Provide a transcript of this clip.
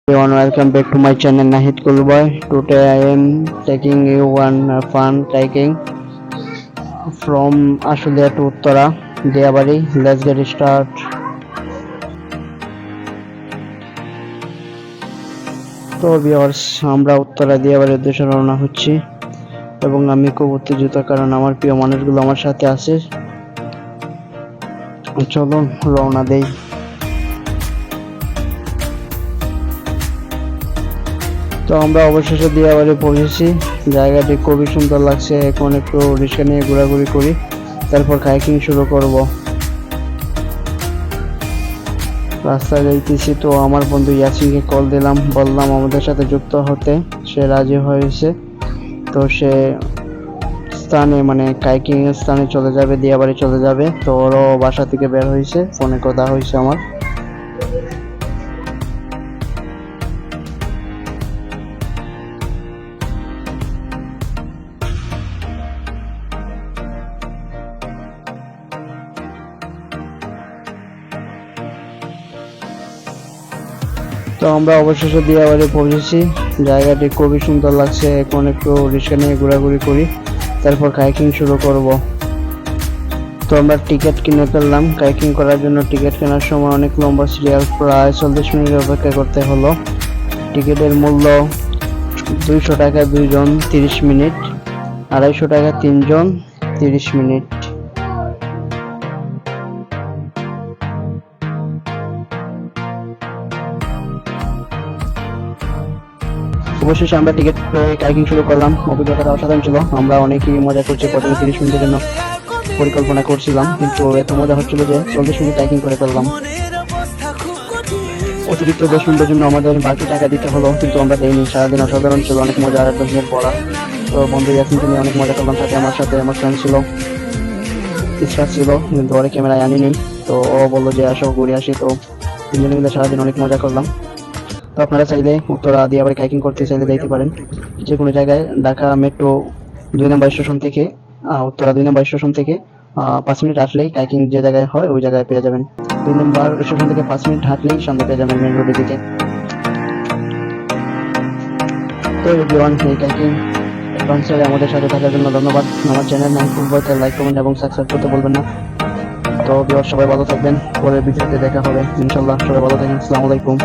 Everyone, welcome back to my channel Nahid Kulboy. Today I am taking you one fun hiking from Ashulia to Uttara Diabari. Let's get start. তো viewers, আমরা উত্তরা দিয়াবাড়ির উদ্দেশ্যে রওনা হচ্ছি এবং আমি খুব উত্তেজিত কারণ আমার প্রিয় মানুষগুলো আমার সাথে আছে। চলো রওনা দেই। তো আমরা অবশেষে দিয়াবাড়ি পৌঁছেছি। জায়গাটি খুবই সুন্দর লাগছে। এখন একটু রিক্সা নিয়ে ঘোরাঘুরি করি, তারপর হাইকিং শুরু করব। রাস্তায় যাইতেছি তো আমার বন্ধু ইয়াসিনকে কল দিলাম, বললাম আমাদের সাথে যুক্ত হতে। সে রাজি হয়েছে। তো সে স্থানে মানে হাইকিং এর স্থানে চলে যাবে, দিয়াবাড়ি চলে যাবে। তো ওরও বাসা থেকে বের হয়েছে, ফোনে কথা হয়েছে আমার। তো আমরা অবশেষে দিয়াবাড়ি পৌঁছেছি। জায়গাটি খুবই সুন্দর লাগছে। এখন একটু রিক্সা নিয়ে ঘোরাঘুরি করি, তারপর হাইকিং শুরু করব। তো আমরা টিকিট কিনে ফেললাম। হাইকিং করার জন্য টিকিট কেনার সময় অনেক লম্বা সিরিয়াল, প্রায় 40 মিনিট অপেক্ষা করতে হলো। টিকিটের মূল্য 200 টাকা 2 জন 30 মিনিট, 250 টাকা 3 জন 30 মিনিট। অবশেষে আমরা টিকিট হাইকিং শুরু করলাম। অভিজ্ঞতাটা অসাধারণ ছিল। আমরা অনেকই মজা করছি। প্রথমে 30 মিনিটের জন্য পরিকল্পনা করছিলাম, কিন্তু এত মজা হচ্ছিল যে 40 মিনিট হাইকিং করে ফেললাম। অতিরিক্ত 10 মিনিটের জন্য আমাদের বাকি টাকা দিতে হলো, কিন্তু আমরা দেইনি। সারাদিন অসাধারণ ছিল, অনেক মজা, দিনের পড়া। তো বন্ধু ইয়াসিনকে নিয়ে অনেক মজা করলাম। সাথে আমার ফ্রেন্ড ছিল, ইসরাত ছিল, কিন্তু ওরে ক্যামেরায় আনিনি। তো ও বললো যে আসো ঘুরে আসি। তো তিনজনে মিলে সারাদিন অনেক মজা করলাম। তো আপনারা চাইলে উত্তরা দিয়াবাড়ি হাইকিং করতে চাইলে যাইতে পারেন যে কোনো জায়গায়। ঢাকা মেট্রো 2 নম্বর স্টেশন থেকে উত্তরা 2 নম্বর স্টেশন থেকে 5 মিনিট আসলেই হাইকিং যে জায়গায় হয় ওই জায়গায় পেয়ে যাবেন। 2 নম্বর স্টেশন থেকে 5 মিনিট হাঁটলেই সামনে পেয়ে যাবেন মেন রোডের দিকে। তো এভরিওয়ান, এই হাইকিং অ্যাডভেঞ্চারে আমাদের সাথে থাকার জন্য ধন্যবাদ। আমার চ্যানেল নাম ফুটবলকে লাইক, কমেন্ট এবং সাবস্ক্রাইব করতে বলবেন না। তো ভিউয়ার সবাই ভালো থাকবেন। পরের ভিডিওতে দেখা হবে ইনশাআল্লাহ। সবাই ভালো থাকেন। আসসালামু আলাইকুম।